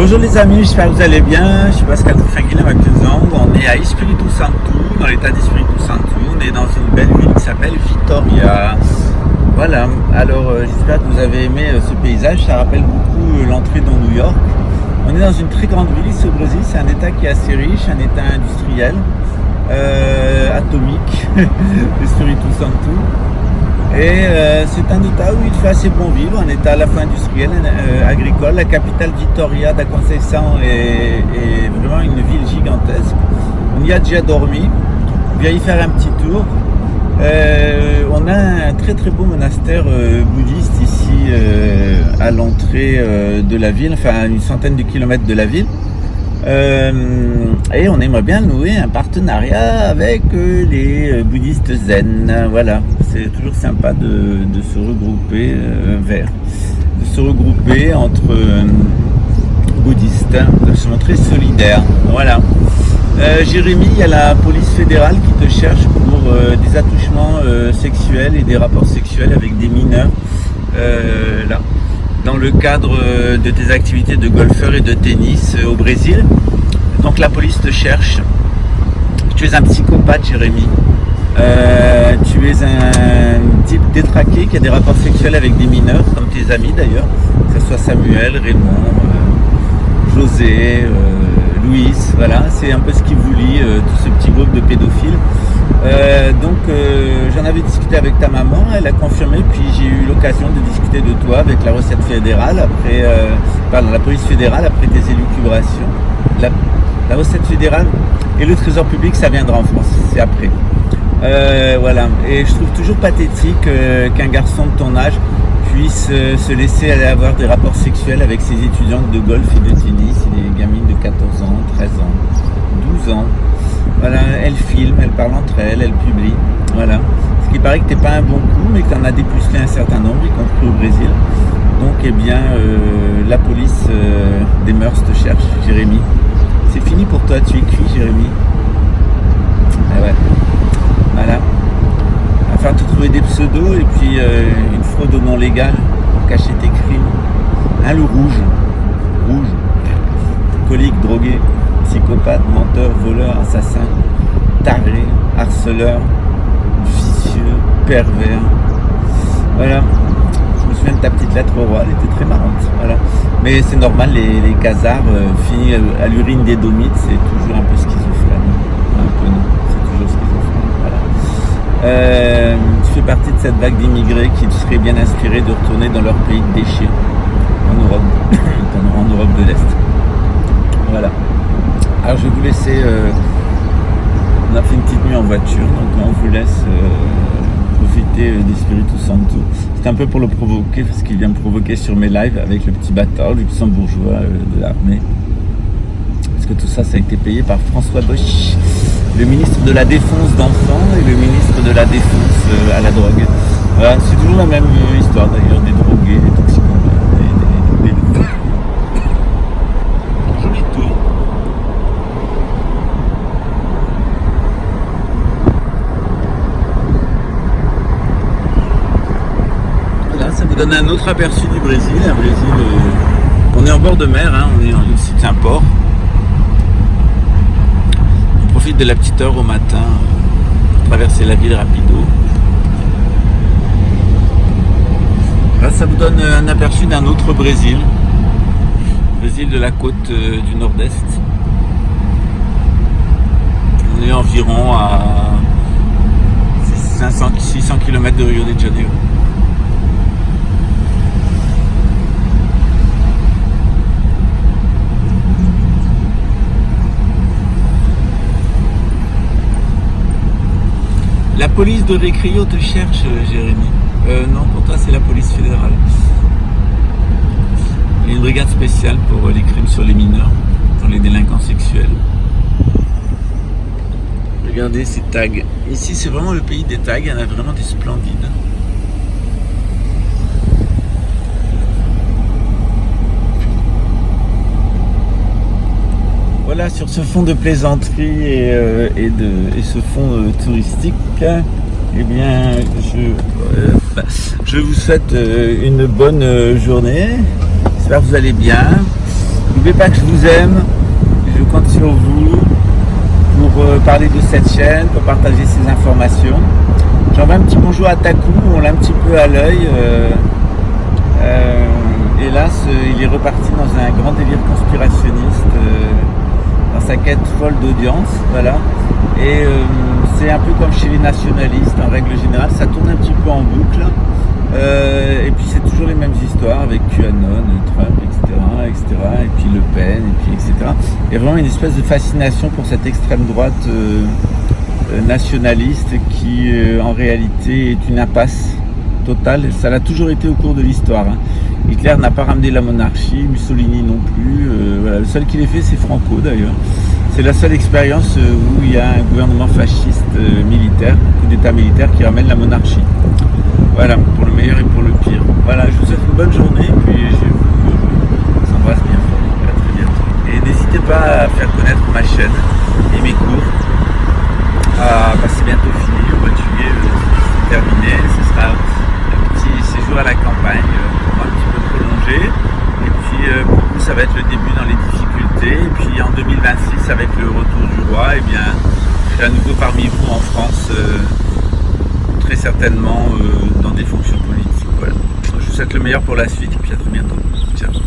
Bonjour les amis, j'espère que vous allez bien. Je suis Pascal Truffaguin à Macuzang. On est à Espírito Santo, dans l'état d'Espírito Santo. On est dans une belle ville qui s'appelle Vitória. Voilà, alors j'espère que vous avez aimé ce paysage. Ça rappelle beaucoup l'entrée dans New York. On est dans une très grande ville ici au Brésil. C'est un état qui est assez riche, un état industriel, atomique, Espírito Santo. Et c'est un état où il fait assez bon vivre, un état à la fois industriel, agricole. La capitale Vitória da Conceição est vraiment une ville gigantesque. On y a déjà dormi, on vient y faire un petit tour. On a un très très beau monastère bouddhiste ici à l'entrée de la ville, enfin à une centaine de kilomètres de la ville. Et on aimerait bien nouer un partenariat avec les bouddhistes zen. Voilà, c'est toujours sympa de se regrouper de se regrouper entre bouddhistes, de se montrer solidaires. Voilà. Jérémy, il y a la police fédérale qui te cherche pour des attouchements sexuels et des rapports sexuels avec des mineurs. Là. Dans le cadre de tes activités de golfeur et de tennis au Brésil. Donc la police te cherche. Tu es un psychopathe, Jérémy. Tu es un type détraqué qui a des rapports sexuels avec des mineurs, comme tes amis d'ailleurs, que ce soit Samuel, Raymond, José, Louis, voilà, c'est un peu ce qui vous lie, tout ce petit groupe de pédophiles. Donc j'en avais discuté avec ta maman, elle a confirmé, puis j'ai eu l'occasion de discuter de toi avec la recette fédérale, après, la police fédérale après tes élucubrations. La recette fédérale et le trésor public, ça viendra en France, c'est après. Voilà, et je trouve toujours pathétique qu'un garçon de ton âge puisse se laisser aller avoir des rapports sexuels avec ses étudiantes de golf et de tennis, et des gamines de 14 ans, 13 ans, 12 ans. Voilà, elle filme, elle parle entre elles, elle publie. Voilà. Ce qui paraît que t'es pas un bon coup, mais que t'en as dépucelé un certain nombre, y compris au Brésil. Donc, eh bien, la police des mœurs te cherche, Jérémy. C'est fini pour toi, tu es cuit, Jérémy. Ah ouais. Voilà. Il va falloir te trouver des pseudos et puis une fraude au nom légal pour cacher tes crimes. Un loup rouge, alcoolique, drogué, psychopathe, menteur, voleur, assassin, taré, harceleur, vicieux, pervers. Voilà. Je me souviens de ta petite lettre au roi, elle était très marrante. Voilà. Mais c'est normal, les casards finis à l'urine des domites, c'est toujours un peu schizophrène. Un peu non, c'est toujours schizophrène. Voilà. Tu fais partie de cette vague d'immigrés qui seraient bien inspirés de retourner dans leur pays de déchets, en Europe, en Europe de l'Est. Voilà. Alors je vais vous laisser, on a fait une petite nuit en voiture, donc on vous laisse profiter d'Espírito Santo. C'est un peu pour le provoquer, parce qu'il vient me provoquer sur mes lives avec le petit bâtard luxembourgeois de l'armée. Parce que tout ça, ça a été payé par François Bosch, le ministre de la Défense d'enfants et le ministre de la Défense à la drogue. Voilà, c'est toujours la même histoire d'ailleurs, des drogués, des toxicomans, des joli tour. Voilà, ça vous donne un autre aperçu du Brésil. Un Brésil, on est en bord de mer, hein, on est ici, c'est un port. On profite de la petite heure au matin pour traverser la ville rapido. Là, ça vous donne un aperçu d'un autre Brésil. Brésil de la côte du nord-est. On est environ à 600 km de Rio de Janeiro. La police de Recreio te cherche, Jérémy. Non, pour toi, c'est la police fédérale. Il y a une brigade spéciale pour les crimes sur les mineurs, pour les délinquants sexuels. Regardez ces tags. Ici, c'est vraiment le pays des tags. Il y en a vraiment des splendides. Voilà, sur ce fond de plaisanterie et ce fond touristique, eh bien, je vous souhaite une bonne journée. J'espère que vous allez bien. N'oubliez pas que je vous aime, je compte sur vous pour parler de cette chaîne, pour partager ces informations. J'envoie un petit bonjour à Taku, on l'a un petit peu à l'œil. Hélas, il est reparti dans un grand délire conspirationniste, dans sa quête folle d'audience, voilà. Et c'est un peu comme chez les nationalistes, en règle générale, ça tourne un petit peu en boucle. Et puis c'est toujours les mêmes histoires avec QAnon, Trump, etc., et puis Le Pen, et puis etc. Il y a vraiment une espèce de fascination pour cette extrême droite nationaliste qui en réalité est une impasse totale. Ça l'a toujours été au cours de l'histoire. Hitler n'a pas ramené la monarchie, Mussolini non plus. Voilà. Le seul qui l'ait fait, c'est Franco d'ailleurs. C'est la seule expérience où il y a un gouvernement fasciste militaire, coup d'état militaire qui ramène la monarchie. Voilà, pour le meilleur et pour le pire. Voilà, je vous souhaite une bonne journée, puis je vous embrasse bien fort. À très bientôt. Et n'hésitez pas à faire connaître ma chaîne et mes cours. C'est bientôt fini, au mois de juillet, c'est terminé. Ce sera un petit séjour à la campagne, pour moi un petit peu prolongé. Et puis pour vous, ça va être le début dans les difficultés. Et puis en 2026, avec le retour du roi, eh bien, je serai à nouveau parmi vous en France. Très certainement dans des fonctions politiques. Voilà. Je vous souhaite le meilleur pour la suite et puis à très bientôt. Ciao.